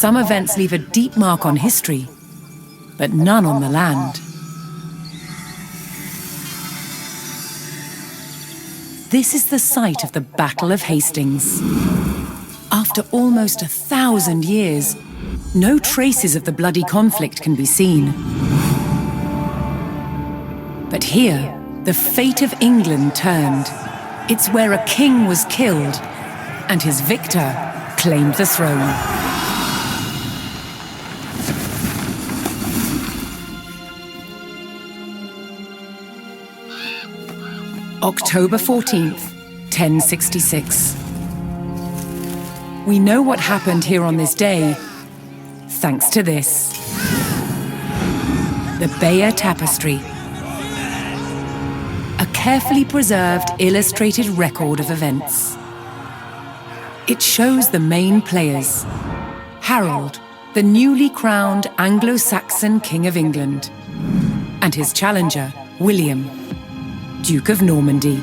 Some events leave a deep mark on history, but none on the land. This is the site of the Battle of Hastings. After almost 1,000 years, no traces of the bloody conflict can be seen. But here, the fate of England turned. It's where a king was killed, and his victor claimed the throne. October 14th, 1066. We know what happened here on this day, thanks to this. The Bayeux Tapestry. A carefully preserved, illustrated record of events. It shows the main players. Harold, the newly crowned Anglo-Saxon King of England, and his challenger, William, Duke of Normandy.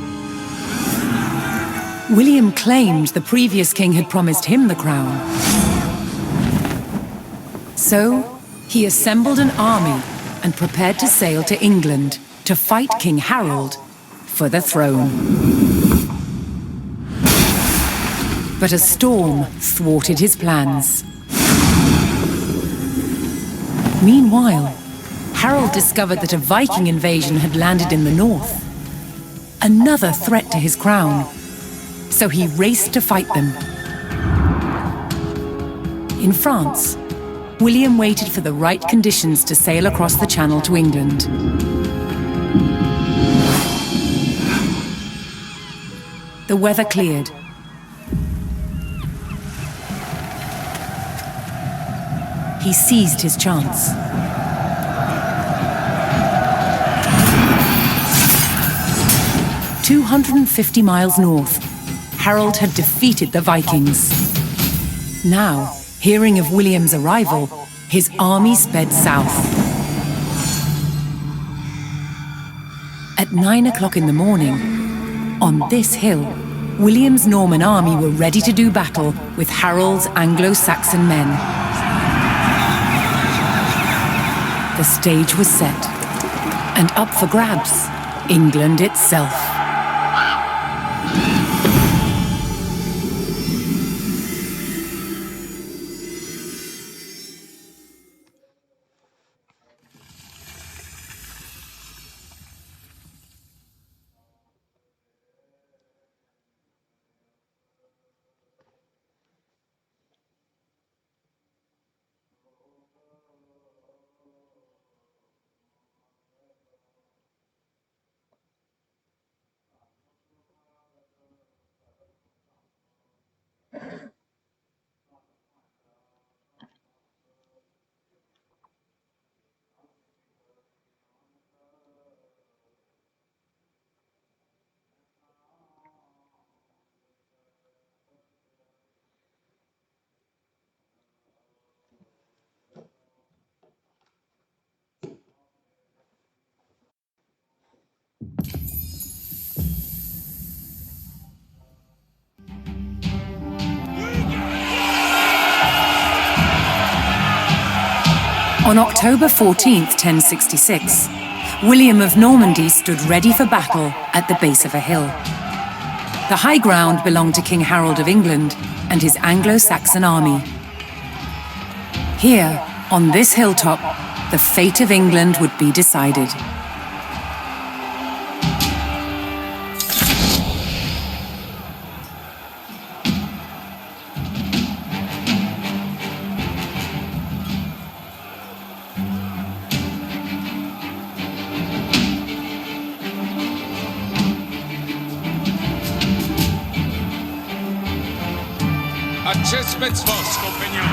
William claimed the previous king had promised him the crown. So, he assembled an army and prepared to sail to England to fight King Harold for the throne. But a storm thwarted his plans. Meanwhile, Harold discovered that a Viking invasion had landed in the north. Another threat to his crown, so he raced to fight them. In France, William waited for the right conditions to sail across the Channel to England. The weather cleared. He seized his chance. 250 miles north, Harold had defeated the Vikings. Now, hearing of William's arrival, his army sped south. At 9 o'clock in the morning, on this hill, William's Norman army were ready to do battle with Harold's Anglo-Saxon men. The stage was set, and up for grabs, England itself. On October 14th, 1066, William of Normandy stood ready for battle at the base of a hill. The high ground belonged to King Harold of England and his Anglo-Saxon army. Here, on this hilltop, the fate of England would be decided. Accept mes forces, compagnons.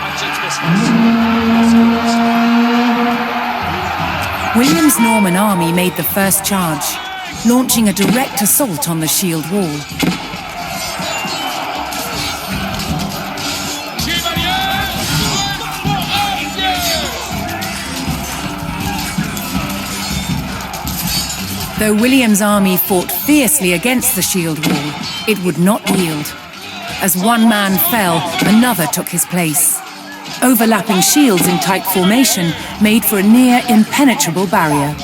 Accept mes forces. William's Norman army made the first charge, launching a direct assault on the shield wall. Though William's army fought fiercely against the shield wall, it would not yield. As one man fell, another took his place. Overlapping shields in tight formation made for a near impenetrable barrier.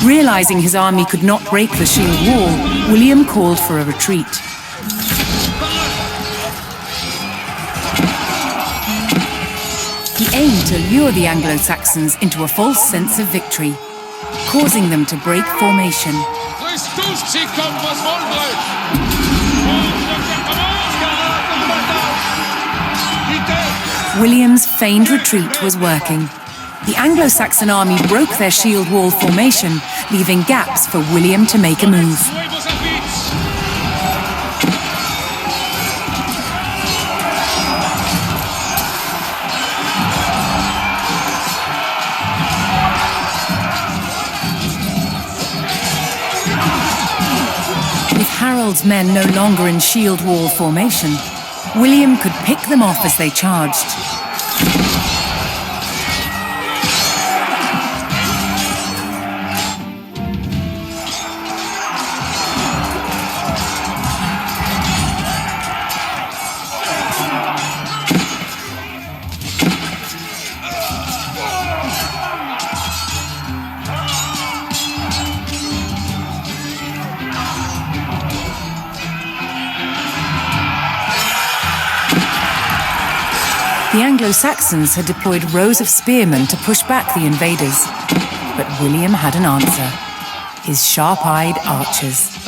Realizing his army could not break the shield wall, William called for a retreat. He aimed to lure the Anglo-Saxons into a false sense of victory, causing them to break formation. William's feigned retreat was working. The Anglo-Saxon army broke their shield wall formation, leaving gaps for William to make a move. With Harold's men no longer in shield wall formation, William could pick them off as they charged. The Anglo-Saxons had deployed rows of spearmen to push back the invaders. But William had an answer. His sharp-eyed archers.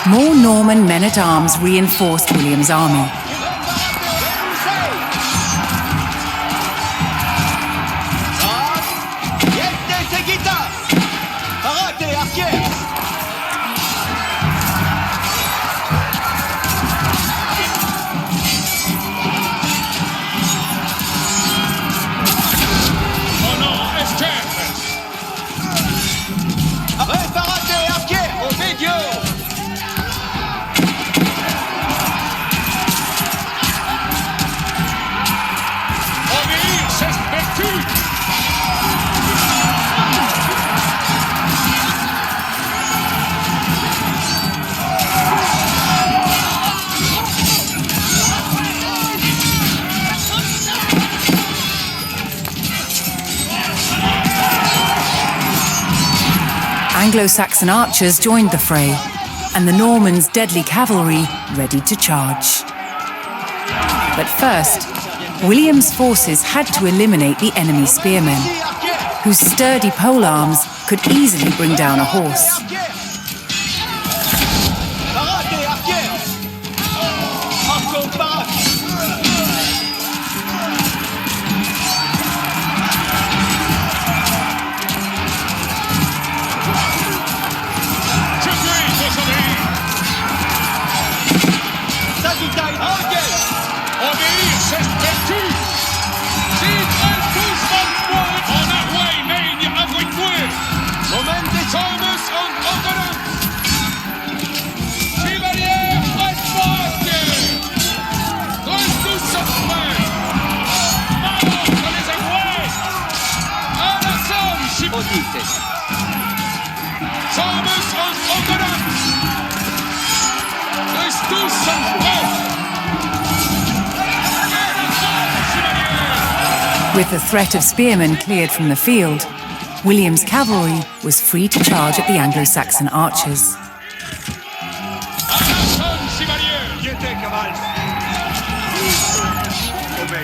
More Norman men-at-arms reinforced William's army. Anglo-Saxon archers joined the fray, and the Normans' deadly cavalry ready to charge. But first, William's forces had to eliminate the enemy spearmen, whose sturdy polearms could easily bring down a horse. With the threat of spearmen cleared from the field, William's cavalry was free to charge at the Anglo-Saxon archers.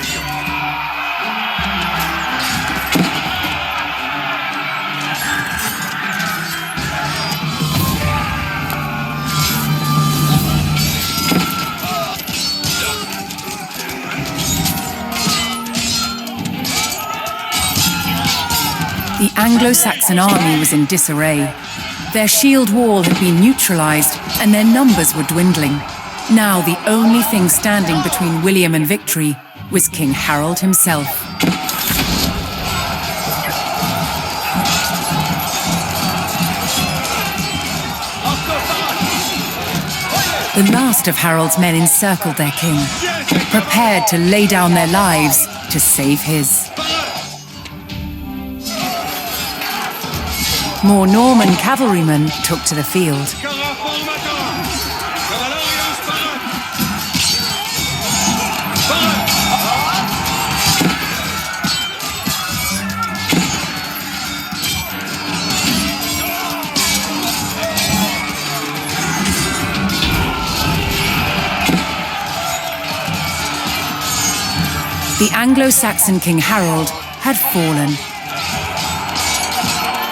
serio. The Anglo-Saxon army was in disarray. Their shield wall had been neutralized and their numbers were dwindling. Now the only thing standing between William and victory was King Harold himself. The last of Harold's men encircled their king, prepared to lay down their lives to save his. More Norman cavalrymen took to the field. The Anglo-Saxon King Harold had fallen.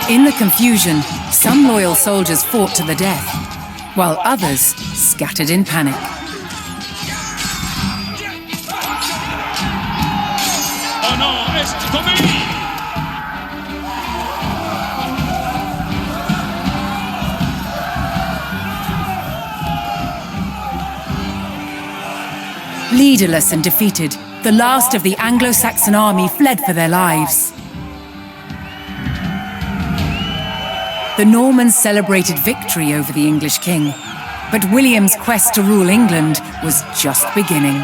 In the confusion, some loyal soldiers fought to the death, while others scattered in panic. Honor est commis! Leaderless and defeated, the last of the Anglo-Saxon army fled for their lives. The Normans celebrated victory over the English king, but William's quest to rule England was just beginning.